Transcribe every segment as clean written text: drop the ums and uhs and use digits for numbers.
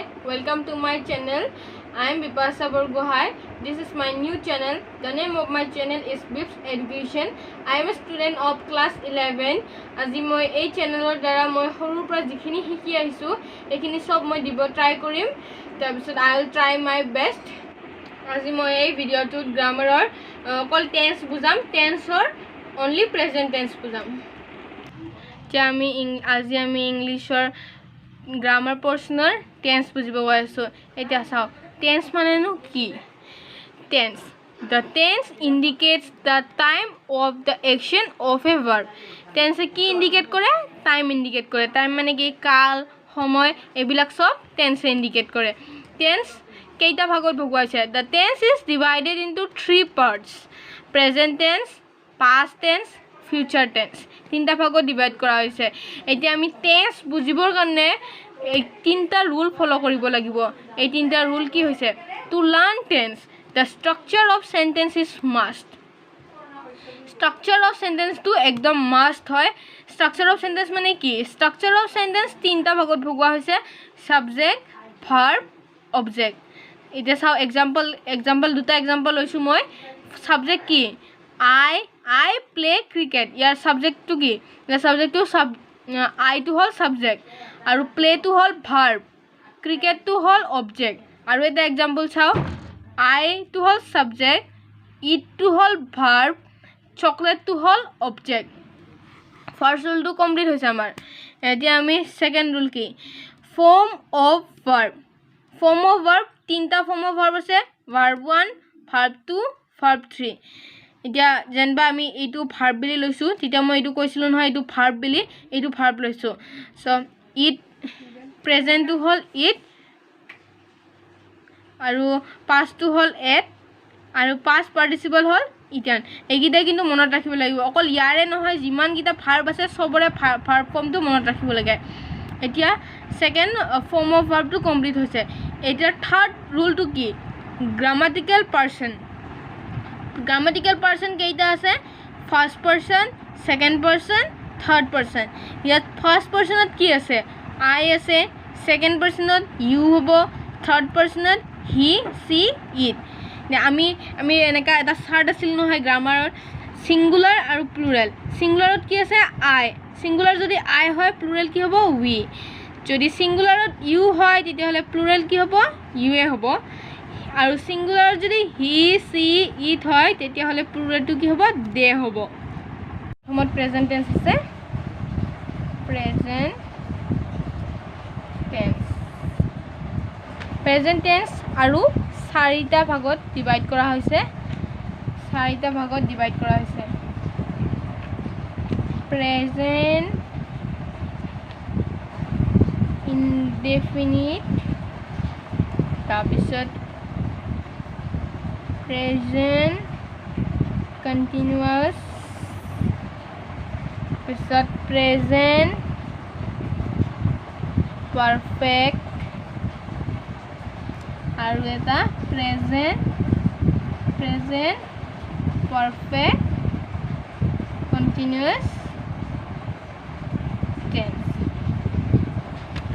Hi, welcome to my channel. I am Bipasa Borgohai. This is my new channel. The name of my channel is Bips Education. I am a student of class 11. আজি মই এই চ্যানেলৰ দ্বাৰা মই সৰুৰ পৰা যিখিনি শিকি আহিছো এইখিনি সব মই দিব ট্ৰাই কৰিম তাৰ পিছত I will try my best. আজি মই এই ভিডিওটোত গ্ৰামাৰৰ অকল টেন্স বুজাম টেন্সৰ only present tense বুজাম আজি আমি ইংলিছৰ grammar portioner tense বুজিব গৈছো এটা চাও tense মানে নো কি tense the tense indicates the time of the action of a verb tense কি indicate কৰে time indicate কৰে time মানে কি কাল সময় এবিলাক সব tense indicate কৰে tense কেইটা ভাগত ভগোৱা আছে the tense is divided into 3 parts present tense past tense future tense তিনটা ভাগত ডিভাইড কৰা হৈছে এতিয়া আমি টেন্স বুজিবৰ কাৰণে এই তিনটা ৰুল ফলো কৰিব লাগিব এই তিনটা রুল কি হৈছে to learn tense the structure of sentence is must structure of sentence to একদম must হয় structure of sentence মানে কি structure of sentence তিনটা ভাগত ভগোৱা হৈছে subject verb object এটা চাও example দুটা example লৈছো মই subject কি I play cricket. Your subject to ki? The subject to I to whole subject. Aru play to whole verb. Cricket to whole object. Aru the example chao. I to whole subject. Eat to whole verb. Chocolate to whole object. First rule to complete hoise amar. Eti ami second rule ki? Form of verb. Form of verb. Tinta form of verb ase. Verb 1, verb 2, verb 3. এতিয়া যেনবা আমি এইটো verb বিলি লৈছো তেতিয়া মই এইটো কৈছিলো নহয় এইটো ভার্ব বিলি এইটো ভার্ব লৈছো so it present two hall it আৰু পাস্ট টু হল এট আৰু পাস্ট পাৰ্টিসিপল হল ইটান এইগিটা কিন্তু মনত ৰাখিব লাগিব অকল ইয়াৰে নহয় যিমান গিটা ভাৰ্ব আছে সবৰে ভাৰ্ব ফৰ্মটো মনত ৰাখিব লাগে এতিয়া second form of verb to complete হৈছে এতিয়া থার্ড রুল টু কি grammatical person grammatical person keita ase first person second person third person yat first person ot ki ase I ase second person ot you hobo third person ot he she it ami eneka eta chart asil no hai grammar singular aru plural singular ot ki ase I singular jodi I hoy plural ki hobo we jodi singular ot you hoy tete hole plural ki hobo you e hobo আৰু singular যদি he she it হয় তেতিয়া হলে প্লুরালটো কি হ'ব দে হ'ব সমত present tense আছে প্রেজেন্ট টেন্স আৰু চাৰিটা ভাগত ডিভাইড কৰা হৈছে প্ৰেজেন্ট ইনডেফিনিট তাৰপিছত present continuous present perfect আৰু এটা present perfect continuous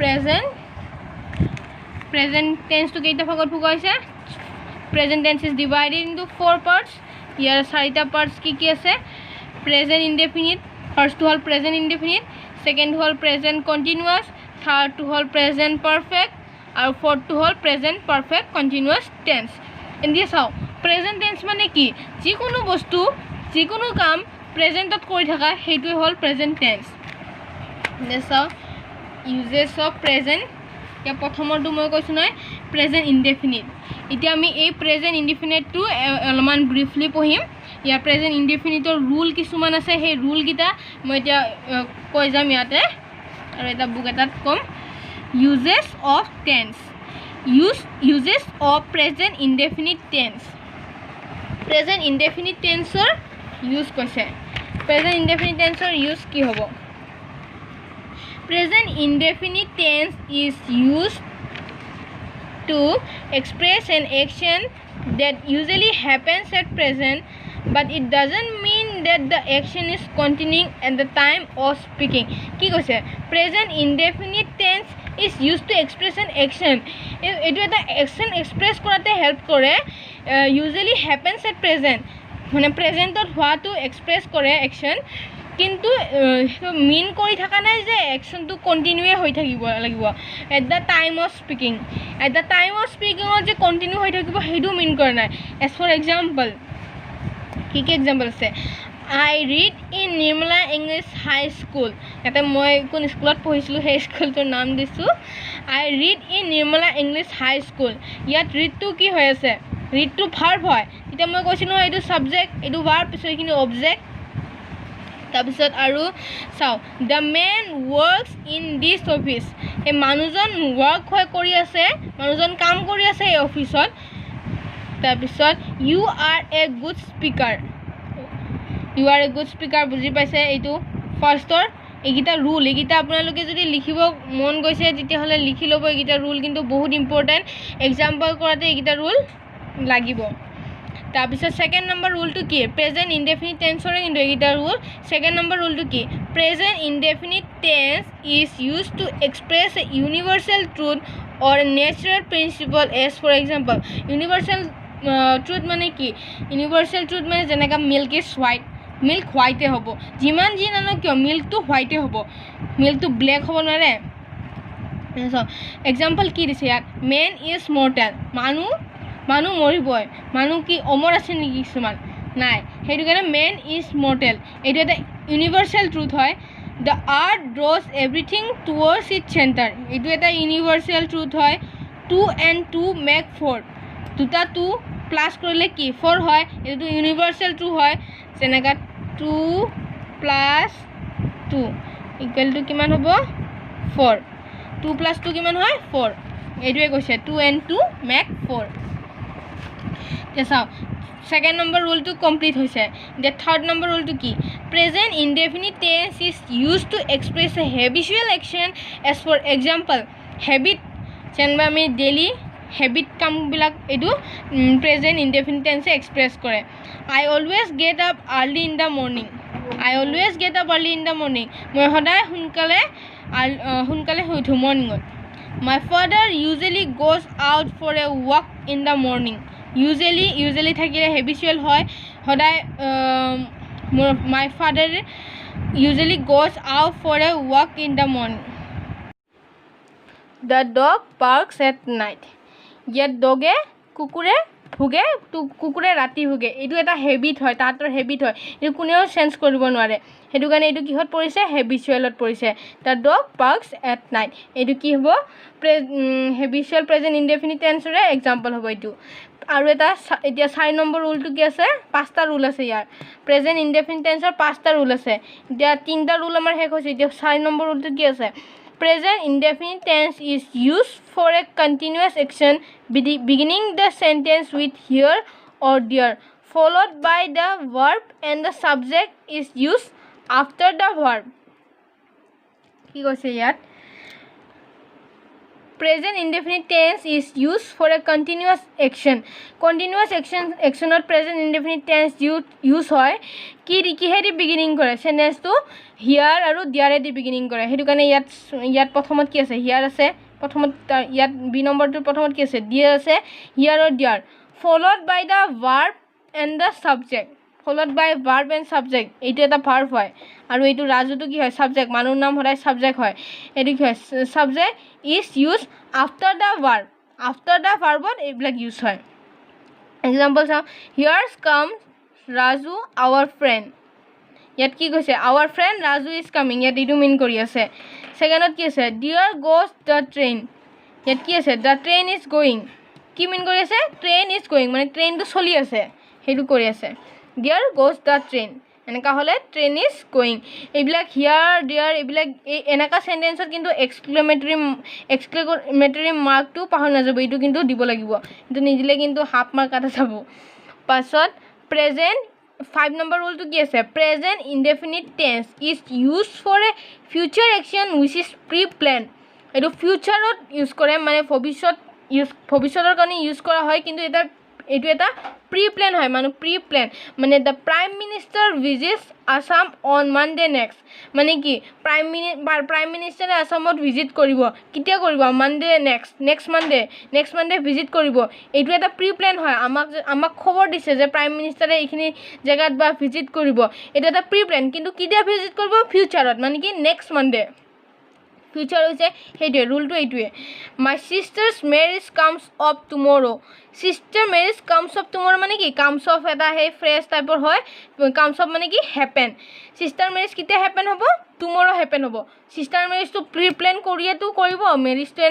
tense present tense to কেইটা ভাগত ভগোৱা হৈছে present tense is divided into 4 parts here sarita parts ki ase present indefinite first to whole present indefinite second to whole present continuous third to whole present perfect and fourth to whole present perfect continuous tense in this how present tense mane ki jikono bostu jikono kam present ot kori thaka hetu hol present tense this how uses of present ya prothomortu moi koisu nai present indefinite এতিয়া আমি এই present indefinite two অলমান briefly পঢ়িম ইয়াৰ present ইনডিফিনিটৰ rule কিছুমান আছে সেই rule গিটা মই এতিয়া কৈ যাম ইয়াতে আৰু এটা বুক এটাত কম uses of tense uses of present indefinite tense present indefinite টেন্সৰ ইউজ কৈছে প্ৰেজেন্ট ইনডেফিনিট টেন্সৰ ইউজ কি হ'ব present indefinite tense is used to express an action that usually happens at present but it doesn't mean that the action is continuing at the time of speaking ki koise present indefinite tense is used to express an action. এইটো এটা action express কৰাতে help কৰে. Usually happens at present. মানে প্ৰেজেণ্টত হোৱাটো express কৰে action, কিন্তু মিন কৰি থকা নাই যে একশ্যনটো কণ্টিনিউৱে হৈ থাকিব লাগিব at the time of speaking. At the time of স্পিকিঙত যে কণ্টিনিউ হৈ থাকিব সেইটো মিন কৰা নাই। এজ ফৰ এক্সাম্পল, কি কি এক্সাম্পল আছে? I read in Nirmala English High School. ইয়াতে মই কোন স্কুলত পঢ়িছিলোঁ সেই স্কুলটোৰ নাম দিছোঁ। I read in Nirmala English High School. ইয়াত ৰিডটো কি হৈ আছে? ৰিডটো ভাৰ্ব হয়। এতিয়া মই কৈছিলোঁ নহয় এইটো ছাবজেক্ট, এইটো ভাৰ্ব, পিছত এইখিনি অবজেক্ট। তাৰপিছত আৰু চাওঁ, the man works in this office. এই মানুহজন ৱৰ্ক কৰি আছে, মানুহজন কাম কৰি আছে এই অফিচত। তাৰপিছত you are a good speaker. You are a good speaker বুজি পাইছে? এইটো ফাৰ্ষ্টৰ এইকেইটা ৰুল, এইকেইটা আপোনালোকে যদি লিখিব মন গৈছে তেতিয়াহ'লে লিখি ল'ব। এইকেইটা ৰুল কিন্তু বহুত ইম্পৰ্টেণ্ট, এক্সাম্পল কৰাতে এইকেইটা ৰুল লাগিব। তাৰপিছত ছেকেণ্ড নম্বৰ ৰুলটো কি? প্ৰেজেণ্ট ইনডেফিনিট টেন্সৰে কিন্তু এইকেইটা ৰুল। ছেকেণ্ড নম্বৰ ৰুলটো কি? Present indefinite tense is use to express a universal truth or natural principle. As for example, universal truth মানে কি? ইউনিভাৰ্চেল ট্ৰুথ মানে যেনেকৈ মিল্ক ইজ হোৱাইট, মিল্ক হোৱাইটে হ'ব। যিমান যি নানো কিয় মিল্কটো হোৱাইটে হ'ব, মিল্কটো ব্লেক হ'ব নোৱাৰে। এক্সাম্পল কি দিছে ইয়াত? Man is mortal. মানুহ মৰিবই। মানুহ কি অমৰ আছে নেকি? কিছুমান নাই। সেইটো কাৰণে মেন ইজ মৰ্টেল, এইটো এটা ইউনিভাৰ্চেল ট্ৰুথ হয়। The earth draws everything towards its centre, এইটো এটা ইউনিভাৰ্চেল ট্ৰুথ হয়। 2 and 2 মেক 4, দুটা 2 প্লাছ কৰিলে কি 4 হয়, এইটো ইউনিভাৰ্চেল ট্ৰুথ হয়। যেনেকৈ 2 + 2 = কিমান হ'ব? 4। 2 + 2 কিমান হয়? 4। এইটোৱে কৈছে 2 and 2 মেক 4। এতিয়া চাওঁ, ছেকেণ্ড নম্বৰ ৰুলটো কমপ্লিট হৈছে। এতিয়া থাৰ্ড নম্বৰ ৰুলটো কি? Present indefinite tense is use to express a habitual action. As for example, habit, যেনিবা আমি ডেইলি হেবিট কামবিলাক এইটো প্ৰেজেণ্ট ইনডেফিনিট টেন্সে এক্সপ্ৰেছ কৰে। I always get up early in the morning. I always get up early in the morning, মই সদায় সোনকালে শুই উঠোঁ মৰ্ণিঙত। My father usually goes out for a walk in the morning. Usually থাকিলে habitual হয়। সদায় my father usually goes out for a walk in the morning. The dog barks at night. ইয়াত ডগে কুকুৰে ভোগে, কুকুৰে ৰাতি ভোগে। এইটো এটা হেবিট হয়, তাহাঁতৰ হেবিট হয়, এইটো কোনেও চেঞ্জ কৰিব নোৱাৰে। সেইটো কাৰণে এইটো কিহত পৰিছে? হেবিচুৱেলত পৰিছে। The dog barks at night, এইটো কি হ'ব? হেবিচুৱেল প্ৰেজেণ্ট ইনডেফিনিট টেন্সৰে এক্সাম্পল হ'ব এইটো। আৰু এটা এতিয়া 4 নম্বৰ ৰুলটো কি আছে? 5টা ৰুল আছে ইয়াৰ। প্ৰেজেণ্ট ইনডেফিনিট টেন্সৰ 5টা ৰুল আছে। এতিয়া 3টা ৰুল আমাৰ শেষ হৈছে। এতিয়া 4 নম্বৰ ৰুলটো কি আছে? Present indefinite tense is used for a continuous action beginning the sentence with here or there, followed by the verb, and the subject is used after the verb. কি কৈছে ইয়াত? Present indefinite tense is used for a continuous action. Continuous actionত present indefinite tense use হয়। কিহেদি beginning কৰে? সেন্টেন্সটো হিয়াৰ আৰু দিয়াৰেদি beginning কৰে। সেইটো কাৰণে ইয়াত প্ৰথমত কি আছে? হিয়াৰ আছে প্ৰথমত। ইয়াত বি নম্বৰটোৰ প্ৰথমত কি আছে? দিয়াৰ আছে, হিয়াৰ আৰু there. Followed by the verb and the subject. Followed by verb and subject, এইটো এটা ভাৰ্ব হয়। আৰু এইটো ৰাজুটো কি হয়? ছাবজেক্ট। মানুহৰ নাম সদায় ছাবজেক্ট হয়। এইটো কি হয়? Subject is use after the verb. After the ভাৰ্বত এইবিলাক ইউজ হয়। এক্সাম্পল চাওঁ, হিয়াৰ্ছ কাম ৰাজু আৱাৰ ফ্ৰেণ্ড। ইয়াত কি কৈছে? Our friend Raju is coming, ইয়াত এইটো মিন কৰি আছে। ছেকেণ্ডত কি আছে? There goes the train. ইয়াত কি আছে? The train is going. কি মিন কৰি আছে? ট্ৰেইন ইজ গ'য়িং, মানে ট্ৰেইনটো চলি আছে, সেইটো কৰি আছে। ডিয়াৰ গ'জ দ্য ট্ৰেইন, এনেকুৱা হ'লে ট্ৰেইন ইজ গ'য়িং। এইবিলাক হিয়াৰ ডিয়াৰ এইবিলাক এনেকুৱা চেণ্টেন্সত কিন্তু এক্সক্লেমেটৰী মাৰ্কটো পাহৰি নাযাব, এইটো কিন্তু দিব লাগিব। এইটো নিদিলে কিন্তু হাফ মাৰ্ক কাটা যাব। পাছত প্ৰেজেণ্ট 5 নম্বৰ ৰুলটো কি আছে? Present indefinite tense is use for a future action which is pre plan. এইটো ফিউচাৰত ইউজ কৰে, মানে ভৱিষ্যতৰ কাৰণে ইউজ কৰা হয়, কিন্তু এটা এইটো এটা প্ৰি প্লেন হয় মানে প্ৰি প্লেন মানে the prime minister visits Assam on Monday next মানে কি প্ৰাইম মিনিষ্টাৰে আসামত ভিজিট কৰিব কেতিয়া কৰিব মানডে নেক্সট মানডে ভিজিট কৰিব এইটো এটা প্ৰি প্লেন হয় আমাক খবৰ দিছে যে প্ৰাইম মিনিষ্টাৰে এইখিনি জেগাত বা ভিজিট কৰিব এটা এটা প্ৰি প্লেন কিন্তু কেতিয়া ভিজিট কৰিব ফিউচাৰত মানে কি নেক্সট মানডে ফিউচাৰ হৈছে সেইটোৱে ৰুলটো এইটোৱে my sister's marriage comes off tomorrow sister marriage comes off tomorrow মানে কি কামছ অফ এটা সেই ফ্ৰেছ টাইপৰ হয় কামছ অফ মানে কি হেপেন চিষ্টাৰ মেৰিজ কেতিয়া হেপেন হ'ব টুমৰো হেপেন হ'ব চিষ্টাৰ মেৰিজটো প্ৰি প্লেন কৰিয়েতো কৰিব মেৰিজটো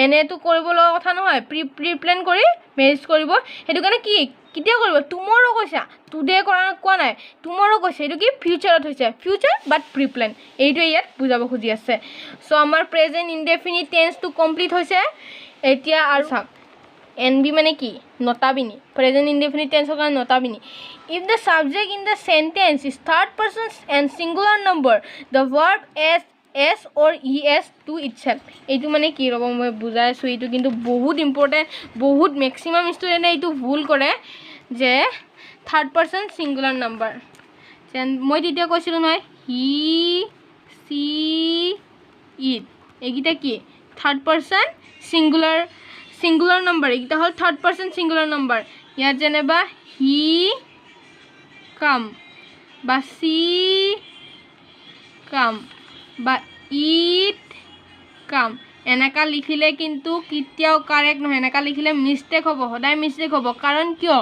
এনেতো কৰিব লগা কথা নহয় প্ৰি প্লেন কৰি মেৰিজ কৰিব সেইটো কাৰণে কি কেতিয়া কৰিব টুমৰো কৈছা টুডে কোৱা নাই টুমৰো কৈছে এইটো কি ফিউচাৰত হৈছে ফিউচাৰ বাট প্ৰি প্লেন এইটোৱে ইয়াত বুজাব খুজি আছে চ' আমাৰ প্ৰেজেণ্ট ইনডেফিনিট টেন্সটো কমপ্লিট হৈছে এতিয়া আৰু চাওক NB মানে কি নটাবিনি প্ৰেজেণ্ট ইনডেফিনিট টেন্সৰ কাৰণে নটাবিনি if the subject in the sentence is third person and singular number the verb S or es to itself এইটো মানে কি ৰ'ব মই বুজাই আছোঁ এইটো কিন্তু বহুত ইম্পৰ্টেণ্ট বহুত মেক্সিমাম ষ্টুডেণ্টে এইটো ভুল কৰে যে থাৰ্ড পাৰ্চন ছিংগুলাৰ নাম্বাৰ মই তেতিয়া কৈছিলোঁ নহয় হি চি ইট এইকেইটা কি থাৰ্ড পাৰ্চন ছিংগুলাৰ নাম্বাৰ এইকেইটা হ'ল থাৰ্ড পাৰ্চন ছিংগুলাৰ নাম্বাৰ ইয়াত যেনিবা হি কাম বা চি কাম বা ইট কাম এনেকা লিখিলে কিন্তু কেতিয়াও কাৰেক্ট নহয় এনেকা লিখিলে মিষ্টেক হ'ব সদায় মিষ্টেক হ'ব কাৰণ কিয়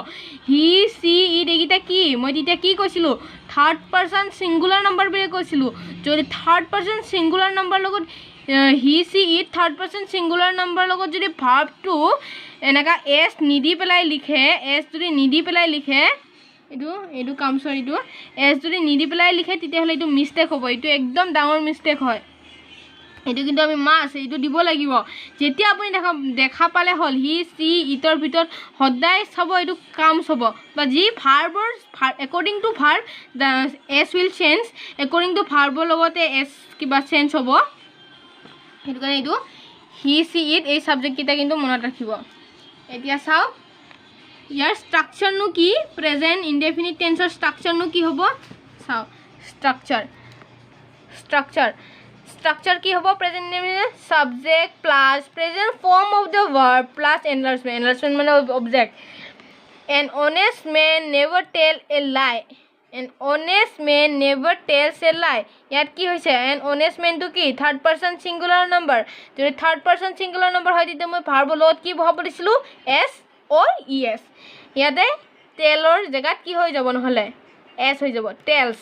হি চি ইট এইকেইটা কি মই তেতিয়া কি কৈছিলোঁ থাৰ্ড পাৰ্চন ছিংগুলাৰ নাম্বাৰ বুলি কৈছিলোঁ যদি থাৰ্ড পাৰ্চন ছিংগুলাৰ নাম্বাৰ লগত he she it third person singular number লগত যদি ভাৰ্বটো এনেকা এছ নিদি পেলাই লিখে এছ যদি নিদি পেলাই লিখে এইটো কামছৰ এইটো এছ যদি নিদি পেলাই লিখে তেতিয়াহ'লে এইটো মিষ্টেক হ'ব এইটো একদম ডাঙৰ মিষ্টেক হয় এইটো কিন্তু আমি এইটো দিব লাগিব যেতিয়া আপুনি দেখা পালে হ'ল হি চি ইটৰ ভিতৰত সদায় চাব এইটো কামছ হ'ব বা যি ভাৰ্বৰ according to verb the S will change according to ভাৰ্বৰ লগতে এছ কিবা চেঞ্জ হ'ব সেইটো কাৰণে এইটো হি চি ইট এই ছাবজেক্টকেইটা কিন্তু মনত ৰাখিব এতিয়া চাওক ইয়াৰ ষ্ট্ৰাকচাৰনো কি প্ৰেজেণ্ট ইনডেফিনিট টেন্সৰ ষ্ট্ৰাকচাৰনো কি হ'ব চাওক ষ্ট্ৰাকচাৰ কি হ'ব present indefinite subject plus present form of the verb plus enlargement মানে object an honest man never tell a লাই ইয়াত কি হৈছে এন অনেষ্ট মেনটো কি থাৰ্ড পাৰ্চন ছিংগুলাৰ নাম্বাৰ যদি থাৰ্ড পাৰ্চন ছিংগুলাৰ নাম্বাৰ হয় তেতিয়া মই ভাৰ্বৰ লগত কি বহাব দিছিলোঁ এছ or es ইয়াতে টেলৰ জেগাত কি হৈ যাব নহ'লে এছ হৈ যাব টেলছ